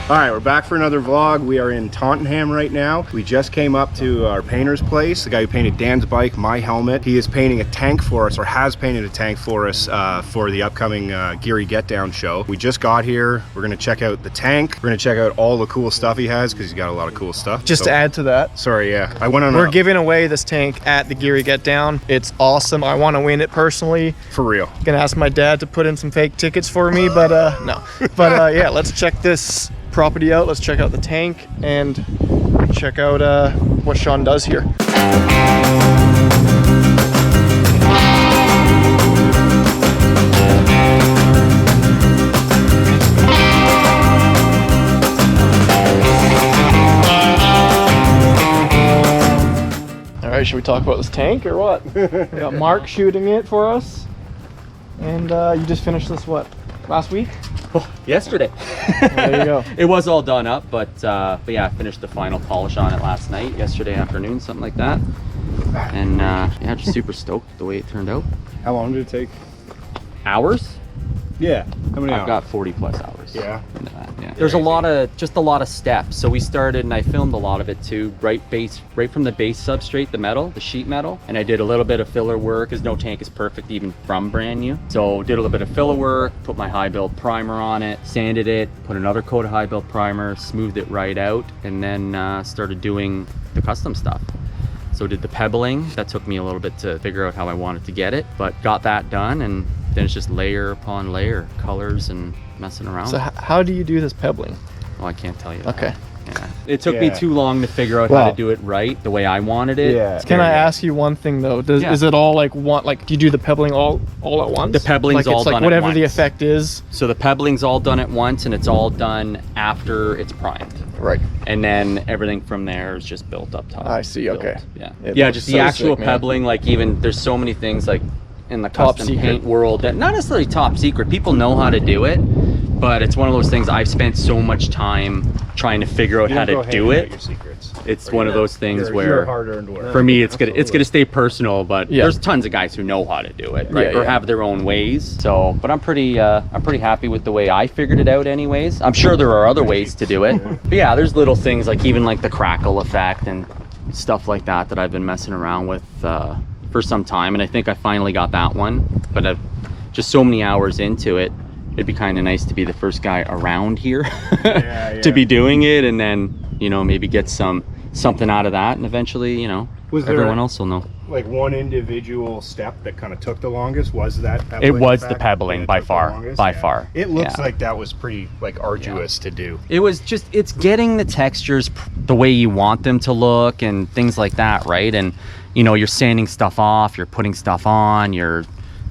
All right, we're back for another vlog. We are in Tottenham right now. We just came up to our painter's place, the guy who painted Dan's bike, my helmet. He is painting a tank for us, or has painted a tank for us for the upcoming Geary Getdown show. We just got here. We're gonna check out the tank. We're gonna check out all the cool stuff he has, because he's got a lot of cool stuff. Just to add to that. Sorry, yeah. I went on We're giving away this tank at the Geary Getdown. It's awesome. I want to win it personally. For real. Gonna ask my dad to put in some fake tickets for me, but no. But yeah, let's check this property out. Let's check out the tank and check out what Shawn does here. All right, should we talk about this tank or what? We got Mark shooting it for us, and you just finished this what, last week? Oh, yesterday. There you go. It was all done up, but yeah, I finished the final polish on it last night, yesterday afternoon, something like that. And yeah, just super stoked with the way it turned out. How long did it take? Hours? Yeah. How many hours? I've got 40 plus hours. Yeah. Into that, yeah. There's a lot of steps. So we started, and I filmed a lot of it too, right from the base substrate, the metal, the sheet metal. And I did a little bit of filler work, because no tank is perfect even from brand new. So did a little bit of filler work, put my high build primer on it, sanded it, put another coat of high build primer, smoothed it right out, and then started doing the custom stuff. So did the pebbling. That took me a little bit to figure out how I wanted to get it, but got that done, and then it's just layer upon layer, colors and messing around. So how do you do this pebbling? Oh, I can't tell you. Okay. Yeah. It took me too long to figure out how to do it right, the way I wanted it. Yeah. Can I ask you one thing though? Is it all like do you do the pebbling all at once? The pebbling's all done at once. Whatever the effect is. So the pebbling's all done at once, and it's all done after it's primed. Right. And then everything from there is just built up top. I see. Okay. Yeah. It Yeah, looks just so the actual sick, man. pebbling. Like even there's so many things like in the Top custom secret. paint world that not necessarily top secret. People know how to do it, but it's one of those things I've spent so much time trying to figure out how to do it. It's one of those things where for me it's gonna stay personal, but there's tons of guys who know how to do it, right? Or have their own ways. So, but I'm pretty happy with the way I figured it out anyways. I'm sure there are other ways to do it. But yeah, there's little things like even like the crackle effect and stuff like that that I've been messing around with for some time, and I think I finally got that one, but I've just so many hours into it. It'd be kind of nice to be the first guy around here to be doing it, and then, you know, maybe get something out of that, and eventually, you know, everyone else will know. Like one individual step that kind of took the longest was that pebbling? It was the pebbling by far. It looks like that was pretty like arduous to do. It was just, it's getting the textures the way you want them to look and things like that, right? And you know, you're sanding stuff off, you're putting stuff on, you're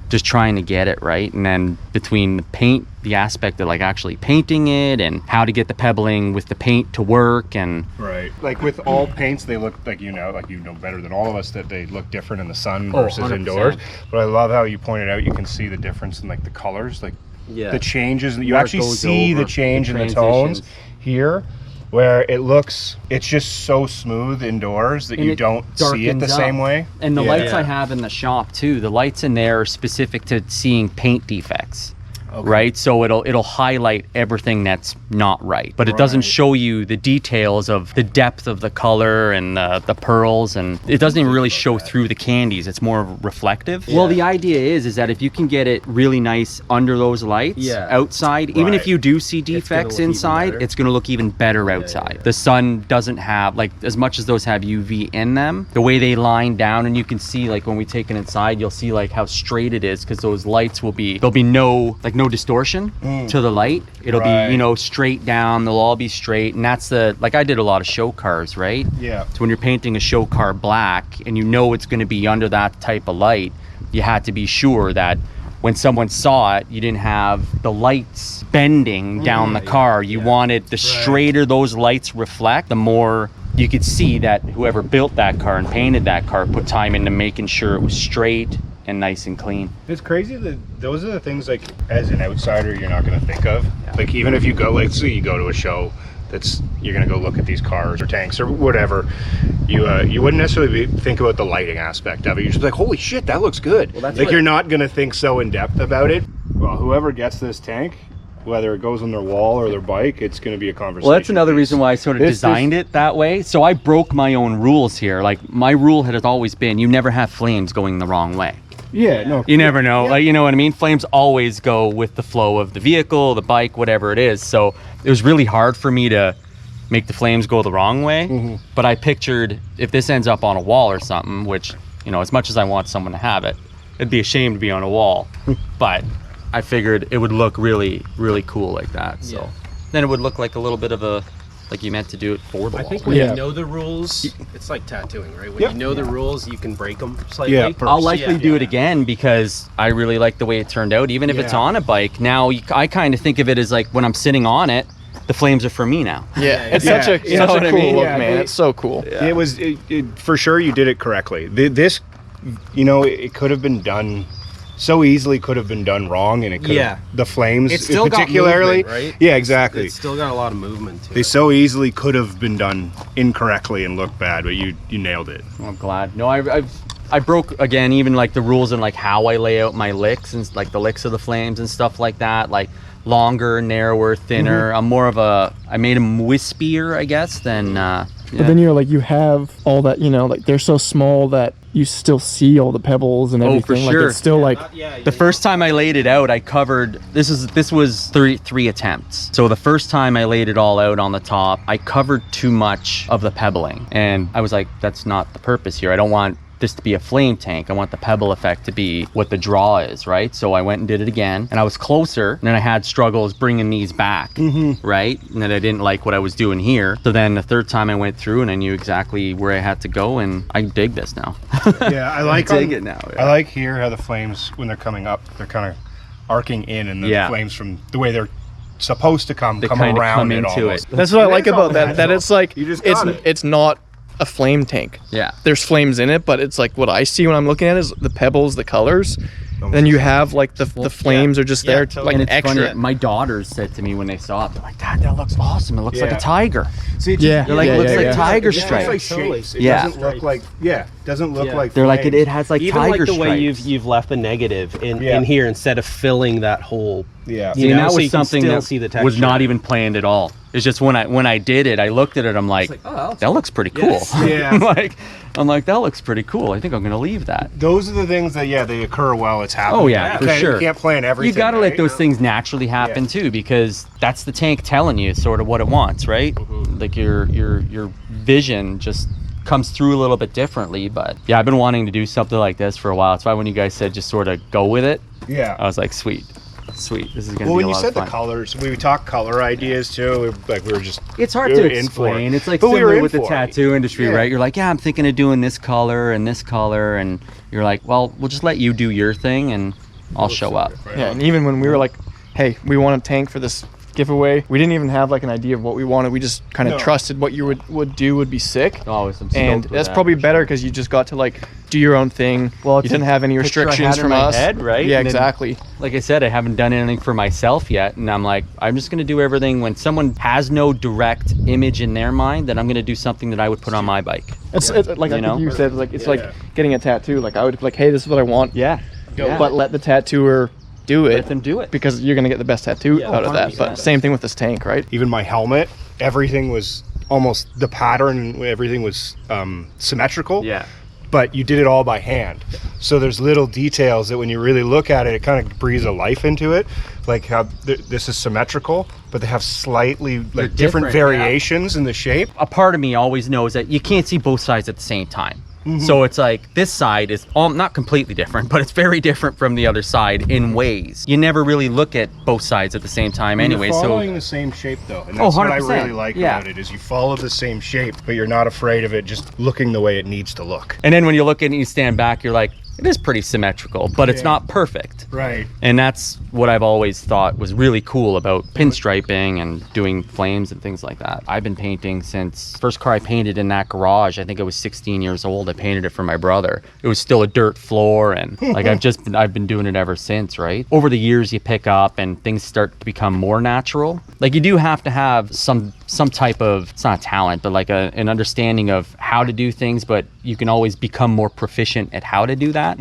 just trying to get it right. And then between the paint, the aspect of like actually painting it and how to get the pebbling with the paint to work, and right, like with all paints, they look like, you know better than all of us that they look different in the sun versus indoors. But I love how you pointed out, you can see the difference in like the colors, like the changes. You actually see the change in the tones here, where it's just so smooth indoors that you don't see it the same way. And the lights I have in the shop too, the lights in there are specific to seeing paint defects. Okay. Right, so it'll highlight everything that's not right, but it doesn't show you the details of the depth of the color and the pearls, and it doesn't even really show through the candies. It's more reflective. Well, the idea is that if you can get it really nice under those lights outside, even if you do see defects inside, it's going to look even better outside. The sun doesn't have, like, as much as those have UV in them, the way they line down, and you can see, like, when we take it inside, you'll see like how straight it is, because those lights there'll be no distortion to the light. It'll be, you know, straight down. They'll all be straight, and that's like I did a lot of show cars, right? Yeah. So when you're painting a show car black and you know it's going to be under that type of light, you had to be sure that when someone saw it, you didn't have the lights bending down the car. You wanted the straighter those lights reflect, the more you could see that whoever built that car and painted that car put time into making sure it was straight and nice and clean. It's crazy that those are the things, like, as an outsider, you're not going to think of. Like, even if you go, like, say you go to a show you're going to go look at these cars or tanks or whatever, you wouldn't necessarily think about the lighting aspect of it. You're just like, holy shit, that looks good. Well, like, you're not going to think so in depth about it. Well, whoever gets this tank, whether it goes on their wall or their bike, it's going to be a conversation. Well, that's another reason why I sort of designed it that way. So I broke my own rules here. Like, my rule has always been you never have flames going the wrong way. Yeah, no. You never know. Like, you know what I mean? Flames always go with the flow of the vehicle, the bike, whatever it is. So it was really hard for me to make the flames go the wrong way. But I pictured if this ends up on a wall or something, which, you know, as much as I want someone to have it, it'd be a shame to be on a wall. But I figured it would look really, really cool like that. So then it would look like a little bit of a, like you meant to do it for the wall. I think when you know the rules, it's like tattooing, right? When you know the rules, you can break them slightly. Yeah, I'll likely do it again because I really like the way it turned out. Even if it's on a bike, now I kind of think of it as like when I'm sitting on it, the flames are for me now. It's such a You know what I cool mean? look, Yeah, man. It's so cool. It was for sure you did it correctly. This, you know, it could have been done so easily, could have been done wrong, and it could have, the flames It's still particularly got movement, right? Yeah, exactly. It's still got a lot of movement to They it. so easily could have been done incorrectly and looked bad, but you nailed it. Well, I'm glad. No, I broke again even like the rules and like how I lay out my licks and like the licks of the flames and stuff like that. Like longer, narrower, thinner. I'm more of I made them wispier, I guess, than. But then you're like, you have all that, you know, like they're so small that you still see all the pebbles and everything. for Like sure. it's still like, The first time I laid it out, I covered, this was three attempts. So the first time I laid it all out on the top, I covered too much of the pebbling. And I was like, that's not the purpose here. I don't want this to be a flame tank. I want the pebble effect to be what the draw is, right? So I went and did it again, and I was closer, and then I had struggles bringing these back, right? And then I didn't like what I was doing here. So then the third time I went through and I knew exactly where I had to go, and I dig this now. Yeah, I like dig it now. I like here how the flames, when they're coming up, they're kind of arcing in, and the flames from the way they're supposed to come kinda around come it into almost. it. that's what I like It's all about that. That natural. it's like, You just got it. it's not a flame tank. Yeah. There's flames in it, but it's like what I see when I'm looking at is the pebbles, the colors. Then you have like the flames are just there to, like And it's extra. funny, my daughters said to me when they saw it, they're like, Dad, that looks awesome. It looks like a Yeah. tiger. See, Yeah. They're like, Yeah, it looks yeah, like yeah. tiger It looks like stripes. shapes. It Yeah. doesn't look like doesn't look like They're like, flames. it has like Even tiger like the way stripes. you've left the negative in here instead of filling that hole. Yeah. You See, and know, that so was you can something still that see the was texture. not even planned at all. It's just when I did it, I looked at it, I'm like, that looks pretty cool. Yeah. I'm like, that looks pretty cool. I think I'm gonna leave that. Those are the things that they occur while it's happening. Oh, yeah, for sure. You can't plan everything. You gotta let right? those things naturally happen too, because that's the tank telling you sort of what it wants, right? Like your vision just comes through a little bit differently. But yeah, I've been wanting to do something like this for a while. That's why when you guys said just sort of go with it, Yeah. I was like, sweet, this is gonna Well, be when a you lot said of the fun. colors, we talked color ideas too. Like we were just. It's hard we to were in for it. explain. It's like But we were similar in with the for it. tattoo industry, Yeah. right? You're like, yeah, I'm thinking of doing this color, and you're like, well, we'll just let you do your thing, and I'll show up. Right Yeah, on. and even when we were like, hey, we want a tank for this giveaway, we didn't even have like an idea of what we wanted. We just kind of No. trusted what you would do would be sick. Oh, I'm stoked And with that's that, probably for better sure. because you just got to like do your own thing. Well, You it's didn't a have any picture I had restrictions in from my us. head, right? Yeah, And then- exactly. Like I said, I haven't done anything for myself yet, and I'm like, I'm just gonna do everything. When someone has no direct image in their mind, then I'm gonna do something that I would put on my bike. It's like I You know? think you said, like it's like getting a tattoo. Like I would like, hey, this is what I want. Yeah. But let the tattooer do it. Let them do it. Because you're gonna get the best tattoo out of that. 100%. But same thing with this tank, right? Even my helmet, everything was almost the pattern. Everything was symmetrical. Yeah. But you did it all by hand. So there's little details that when you really look at it, it kind of breathes a life into it. Like how this is symmetrical, but they have slightly like different different, variations in the shape. A part of me always knows that you can't see both sides at the same time. Mm-hmm. So it's like this side is not completely different, but it's very different from the other side in ways. You never really look at both sides at the same time anyway. You're following So the same shape though, and Oh, that's what I 100%. really like Yeah. about it is you follow the same shape, but you're not afraid of it just looking the way it needs to look. and then when you look at it and you stand back, you're like, it is pretty symmetrical, but it's not perfect. Right. And that's what I've always thought was really cool about pinstriping and doing flames and things like that. I've been painting since first car I painted in that garage. I think I was 16 years old. I painted it for my brother. It was still a dirt floor, and like I've been doing it ever since, right? Over the years you pick up and things start to become more natural. Like you do have to have some some type of, it's not a talent, but like an understanding of how to do things, but you can always become more proficient at how to do that.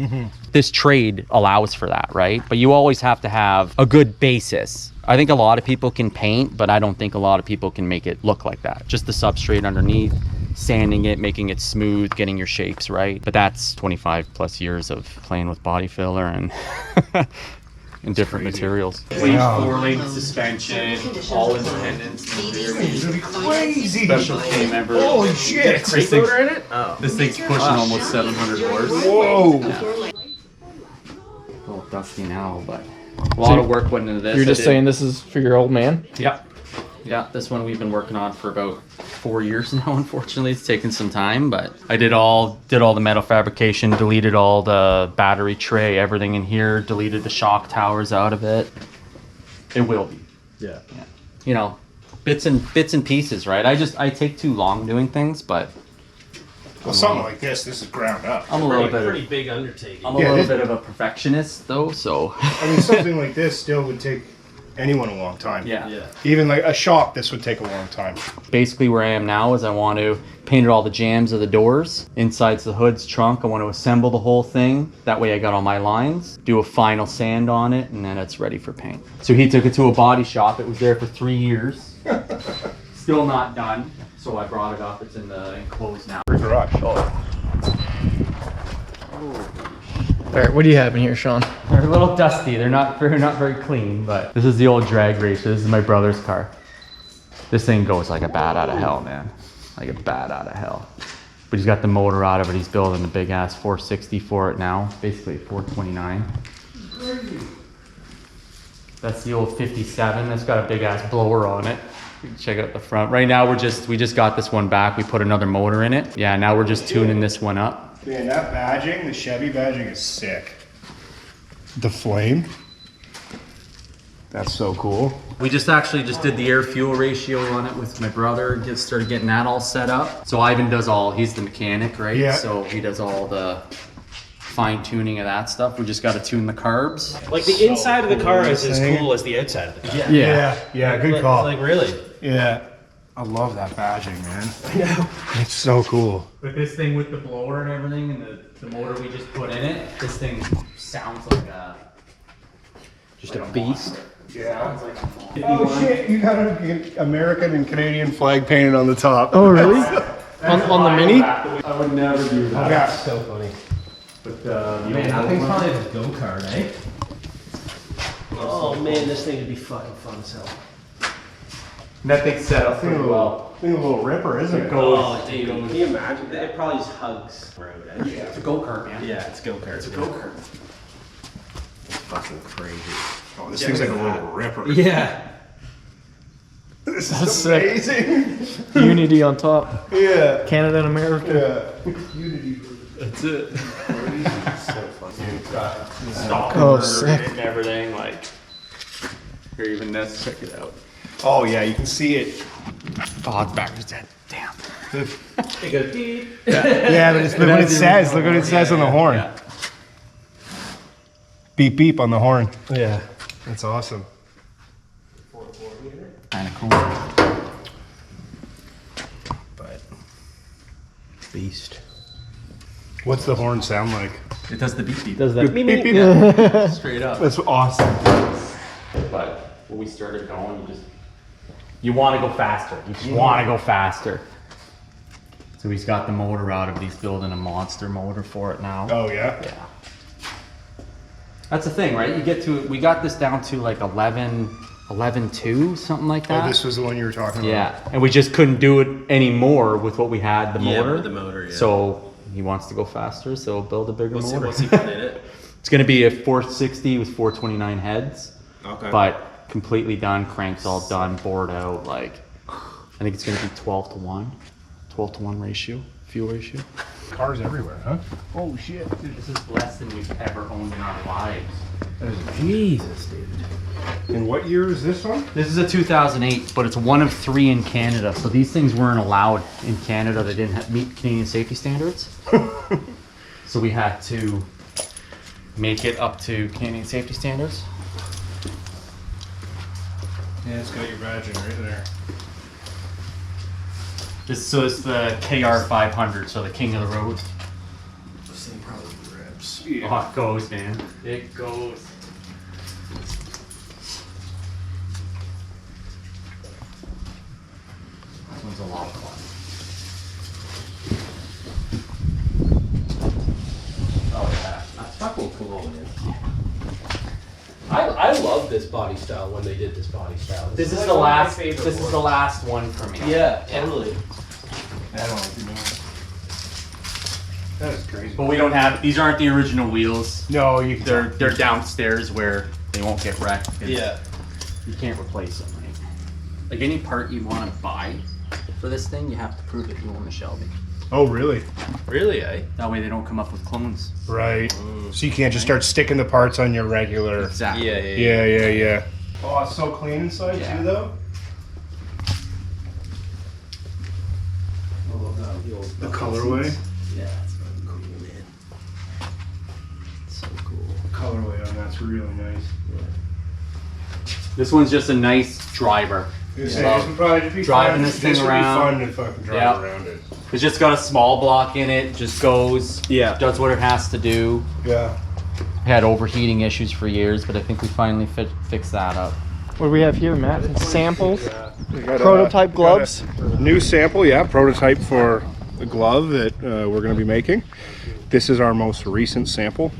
This trade allows for that, right? But you always have to have a good basis. I think a lot of people can paint, but I don't think a lot of people can make it look like that. Just the substrate underneath, sanding it, making it smooth, getting your shapes right. But that's 25 plus years of playing with body filler and and different materials. Four-link suspension, all independents. Crazy. Special K member. Holy shit. This thing's pushing almost 700 horse. Whoa. Yeah. A little dusty now, but a lot of work went into this. You're just saying this is for your old man? Yep. Yeah, this one we've been working on for about 4 years now. Unfortunately, it's taken some time, but I did all the metal fabrication, deleted all the battery tray, everything in here, deleted the shock towers out of it. It will be. Yeah. You know, bits and pieces, right? I take too long doing things, but Well, something like this is ground up. I'm a little Pretty bit. big undertaking. I'm a little bit of a perfectionist, though. So. I mean, something like this still would take anyone a long time. Yeah. Even like a shop, this would take a long time. Basically, where I am now is I want to paint all the jambs of the doors, insides the hood's trunk. I want to assemble the whole thing. That way I got all my lines, do a final sand on it, and then it's ready for paint. So he took it to a body shop. It was there for 3 years. Still not done. So I brought it up. It's in the enclosed now. Garage. All right, what do you have in here, Shawn? They're a little dusty. They're not very clean, but this is the old drag racer. This is my brother's car. This thing goes like a bat out of hell, man. Like a bat out of hell. But he's got the motor out of it. He's building a big ass 460 for it now. Basically 429. That's the old 57. That's got a big ass blower on it. You can check out the front. Right now we just got this one back. We put another motor in it. Yeah, now we're just tuning this one up. Man, that badging, the Chevy badging is sick. The flame. That's so cool. We just did the air fuel ratio on it with my brother. Started getting that all set up. So Ivan does he's the mechanic, right? Yeah. So he does all the fine tuning of that stuff. We just got to tune the carbs. Like the inside of the car is as cool as the outside of the car. Yeah, good call. Like really. Yeah. I love that badging, man. I know. It's so cool. But this thing with the blower and everything and the motor we just put in it, this thing sounds like just a beast. Yeah. Oh shit, you got an American and Canadian flag painted on the top. Oh, really? on the Mini? I would never do that. That's So funny. But Man, that thing's probably a go-kart, eh? Oh man, this thing would be fucking fun as hell. that thing's set up pretty well. I think a little ripper, isn't it? Oh, dude, can you imagine? It probably just hugs road. Eh? Yeah, It's a go-kart, man. yeah, it's go-kart. It's a Go-kart. It's fucking crazy. Oh, this thing's like a little ripper. Yeah. This That's is sick. amazing. Unity on top. Yeah. Canada and America. Yeah. Unity. That's it. So funny. It's got stock Oh, converter sick. and everything, like, or even this, check it out. Oh yeah, you can see it. Oh, it's backwards dead. Damn. It goes beep. Yeah, but look what it says. Look what it says on the horn. Yeah. Beep beep on the horn. Yeah. That's awesome. Kind of cool. But Beast. what's the horn sound like? It does the beep beep. Does that? Beep beep. Yeah. Straight up. That's awesome. But when we started going, you want to go faster. You just want to go faster. So he's got the motor out of it. He's building a monster motor for it now. Oh yeah. Yeah. That's the thing, right? We got this down to like 11.2, something like that. Oh, this was the one you were talking about. Yeah, and we just couldn't do it anymore with what we had, the Yeah, motor. with the motor, yeah. So he wants to go faster, so build a bigger motor. What's he putting in it? It's going to be a 460 with 429 heads, Okay. but completely done, cranks all done, bored out. Like, I think it's going to be 12 to 1 ratio, fuel ratio. Cars everywhere, huh? Oh shit, dude, this is less than we've ever owned in our lives. Jesus, dude. And what year is this one? This is a 2008, but it's one of 3 in Canada. So these things weren't allowed in Canada. They didn't meet Canadian safety standards. So we had to make it up to Canadian safety standards. Yeah, it's got your badging right there. So it's the KR 500, so the king of the road. This thing probably rips. Yeah. Oh, it goes, man. It goes. This one's a lot of fun. Oh yeah, that's fucking cool, man. I love this body style when they did this body style. This is like the one of my last. favorite This is the ones. last one for me. Yeah, totally. I don't like doing that. That is crazy. But we don't have. These aren't the original wheels. No, you can. They're downstairs where they won't get wrecked. 'Cause Yeah. You can't replace them, right? Like any part you want to buy for this thing, you have to prove that you own the Shelby. Oh, really? Really, eh? That way they don't come up with clones. Right. So you can't just start sticking the parts on your regular. Exactly. Yeah. Oh, it's so clean inside Yeah. too, though. The colorway. Yeah, it's fucking cool, man. So cool. The colorway on that's really nice. This one's just a nice driver. This Love would probably just be driving fun. this thing would around. be fun to fucking drive Yep. around it. It's just got a small block in it. Just goes. Yeah. Does what it has to do. Yeah. Had overheating issues for years, but I think we finally fixed that up. What do we have here, Matt? Some samples, We got prototype got gloves. a new sample, yeah, prototype for the glove that we're going to be making. This is our most recent sample,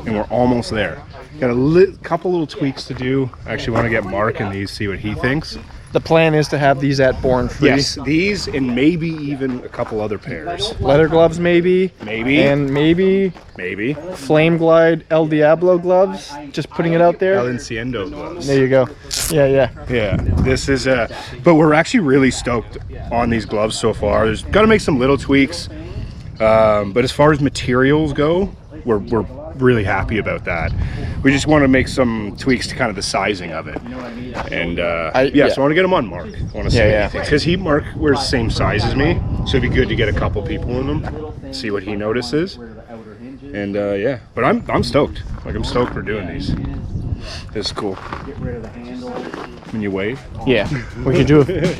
and we're almost there. Got a couple little tweaks to do. I actually want to get Mark in these, see what he thinks. The plan is to have these at Born Free. Yes, these and maybe even a couple other pairs. Leather gloves, maybe. Maybe. And maybe Maybe. Flame Glide El Diablo gloves. Just putting it out there. El Enciendo gloves. There you go. Yeah. Yeah, this is but we're actually really stoked on these gloves so far. There's got to make some little tweaks, but as far as materials go, we're really happy about that. We just want to make some tweaks to kind of the sizing of it, and so I want to get him on Mark. I want to see what he thinks, because Mark wears the same size as me, so it'd be good to get a couple people in them, see what he notices, and but I'm stoked. Like, I'm stoked for doing these. This is cool. When you wave. Yeah. We could do it.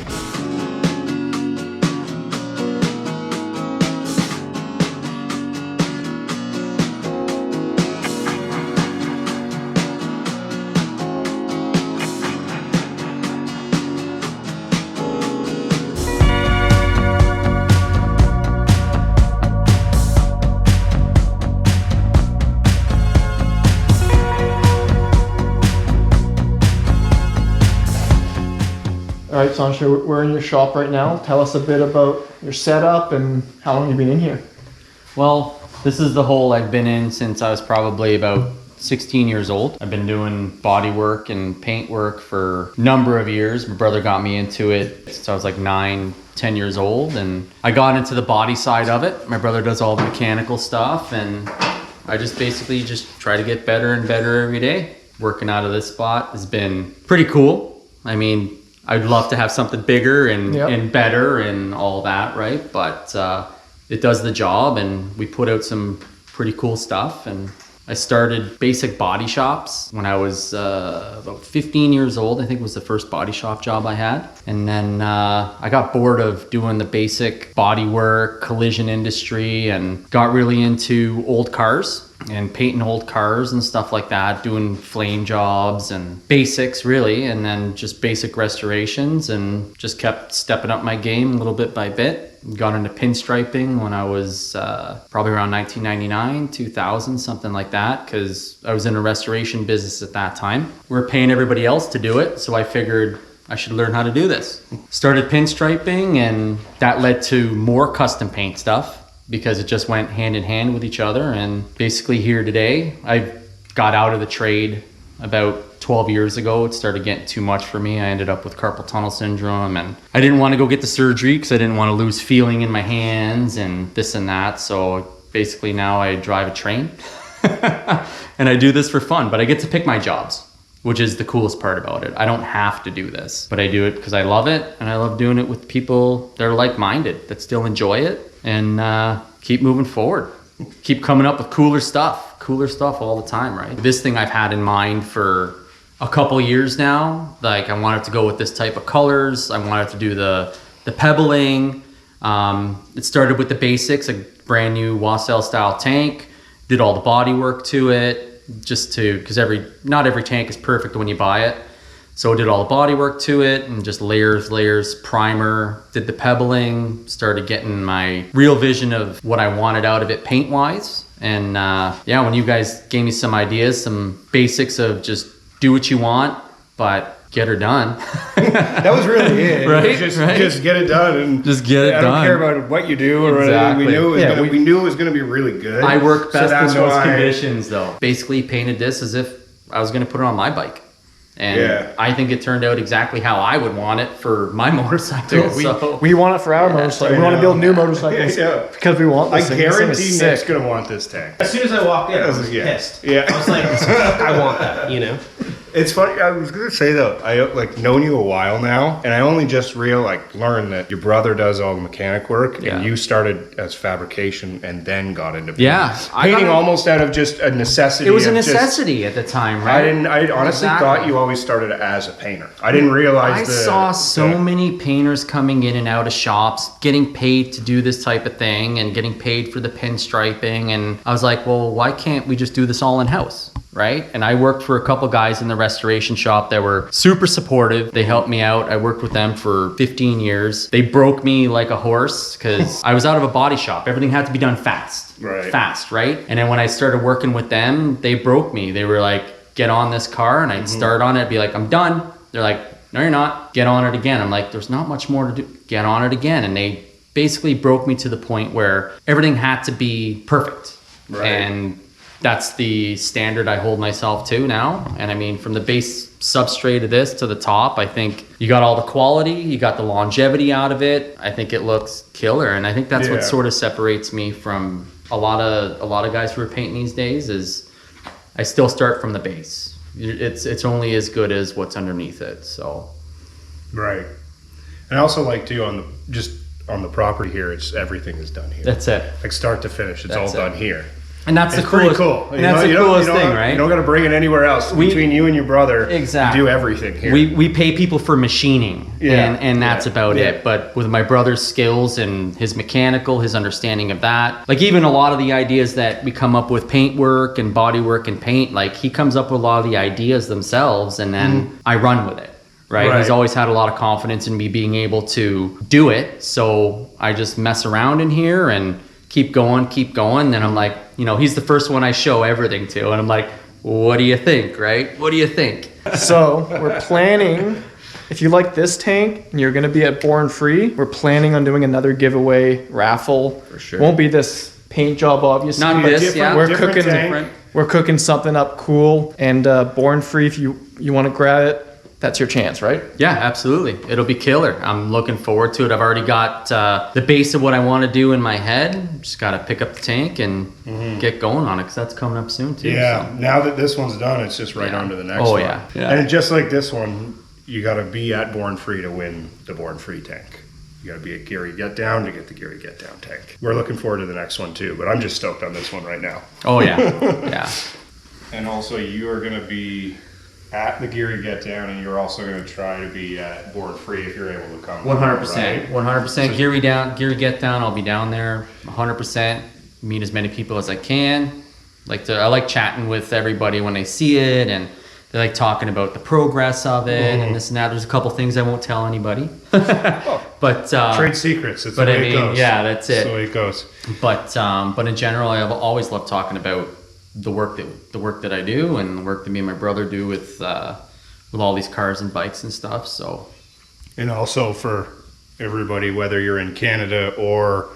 All right, Sancho, we're in your shop right now. Tell us a bit about your setup and how long you've been in here. Well, this is the hole I've been in since I was probably about 16 years old. I've been doing body work and paint work for a number of years. My brother got me into it since I was like 9, 10 years old, and I got into the body side of it. My brother does all the mechanical stuff, and I just basically just try to get better and better every day. Working out of this spot has been pretty cool. I mean, I'd love to have something bigger and better and all that, right? But it does the job, and we put out some pretty cool stuff. And I started basic body shops when I was about 15 years old. I think was the first body shop job I had. And then I got bored of doing the basic body work, collision industry, and got really into old cars and painting old cars and stuff like that, doing flame jobs and basics really, and then just basic restorations, and just kept stepping up my game little bit by bit. Got into pinstriping when I was probably around 1999, 2000, something like that, because I was in a restoration business at that time. We were paying everybody else to do it, so I figured I should learn how to do this. Started pinstriping, and that led to more custom paint stuff, because it just went hand in hand with each other. And basically here today, I got out of the trade about 12 years ago. It started getting too much for me. I ended up with carpal tunnel syndrome, and I didn't want to go get the surgery because I didn't want to lose feeling in my hands and this and that. So basically now I drive a train and I do this for fun, but I get to pick my jobs, which is the coolest part about it. I don't have to do this, but I do it because I love it, and I love doing it with people that are like-minded, that still enjoy it, and keep moving forward. Keep coming up with cooler stuff all the time, right? This thing I've had in mind for a couple years now. Like, I wanted to go with this type of colors. I wanted to do the the pebbling. It started with the basics, a brand new Wassel style tank. Did all the body work to it, because not every tank is perfect when you buy it. So I did all the body work to it and just layers, primer, did the pebbling, started getting my real vision of what I wanted out of it paint wise. And when you guys gave me some ideas, some basics of just do what you want, but get her done. That was really it. Right? Just get it done. And just get it done. I don't care about what you do or exactly. anything. We knew it was going to be really good. I work best in those conditions though. Basically painted this as if I was going to put it on my bike. And I think it turned out exactly how I would want it for my motorcycle. We want it for our motorcycle. We want to build new motorcycles because we want this thing. I guarantee Nick's going to want this tank. As soon as I walked in, I was pissed. Yeah. I was like, I want that, you know? It's funny. I was gonna say though, I known you a while now, and I only just learned that your brother does all the mechanic work, and you started as fabrication and then got into painting. Yeah, painting almost out of just a necessity. It was a necessity at the time, right? I honestly thought you always started as a painter. I didn't realize. I saw so many painters coming in and out of shops, getting paid to do this type of thing, and getting paid for the pinstriping, and I was like, well, why can't we just do this all in house? Right? And I worked for a couple guys in the restoration shop that were super supportive. They helped me out. I worked with them for 15 years. They broke me like a horse because I was out of a body shop. Everything had to be done fast. Right. Fast, right? And then when I started working with them, they broke me. They were like, get on this car, and I'd start on it. I'd be like, I'm done. They're like, no, you're not. Get on it again. I'm like, there's not much more to do. Get on it again. And they basically broke me to the point where everything had to be perfect. Right. And that's the standard I hold myself to now. And I mean, from the base substrate of this to the top, I think you got all the quality, you got the longevity out of it. I think it looks killer. And I think that's what sort of separates me from a lot of guys who are painting these days is I still start from the base. It's only as good as what's underneath it. So. Right. And I also like too on the property here, everything is done here. That's it. Like start to finish, it's all done here. And that's it's the coolest. Pretty cool. And that's the coolest thing, right? You don't got to bring it anywhere else. Between you and your brother, exactly. You do everything here. We pay people for machining, and that's about it. But with my brother's skills and his mechanical, his understanding of that, like even a lot of the ideas that we come up with, paint work and body work and paint, like he comes up with a lot of the ideas themselves, and then I run with it. Right? He's always had a lot of confidence in me being able to do it. So I just mess around in here and keep going. Then I'm like, he's the first one I show everything to. And I'm like, what do you think, right? What do you think? So we're planning, if you like this tank and you're going to be at Born Free, we're planning on doing another giveaway raffle. For sure. Won't be this paint job, obviously. Not this, yeah. We're cooking something up cool. And Born Free, if you want to grab it, that's your chance, right? Yeah, absolutely. It'll be killer. I'm looking forward to it. I've already got the base of what I want to do in my head. Just got to pick up the tank and get going on it because that's coming up soon too. Yeah, so. Now that this one's done, it's just right on to the next one. Oh, yeah. And just like this one, you got to be at Born Free to win the Born Free tank. You got to be at Geary Getdown to get the Geary Getdown tank. We're looking forward to the next one too, but I'm just stoked on this one right now. Oh, yeah. Yeah. And also, you are going to be at the Geary Getdown, and you're also going to try to be at Born Free if you're able to come. 100%. Right? 100%. Geary Getdown. I'll be down there. 100%. Meet as many people as I can. I like chatting with everybody when they see it, and they like talking about the progress of it and this and that. There's a couple things I won't tell anybody. But trade secrets. That's the way it goes. Yeah, that's it. That's the way it goes. But in general, I've always loved talking about the work that I do and the work that me and my brother do with all these cars and bikes and stuff. So, and also for everybody, whether you're in Canada or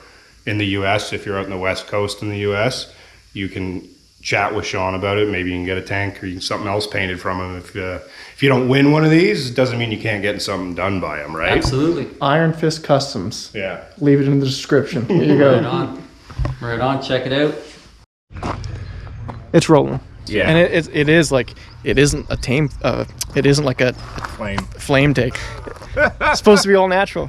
in the U.S., if you're out in the West Coast in the U.S., you can chat with Shawn about it. Maybe you can get a tank or you can something else painted from him. If you don't win one of these, it doesn't mean you can't get something done by him, right? Absolutely. Iron Fist Customs. Yeah. Leave it in the description. Here you go. Right on. Check it out. It's rolling. Yeah. And it is like, it isn't a tame, it isn't like a Flame tank. It's supposed to be all natural.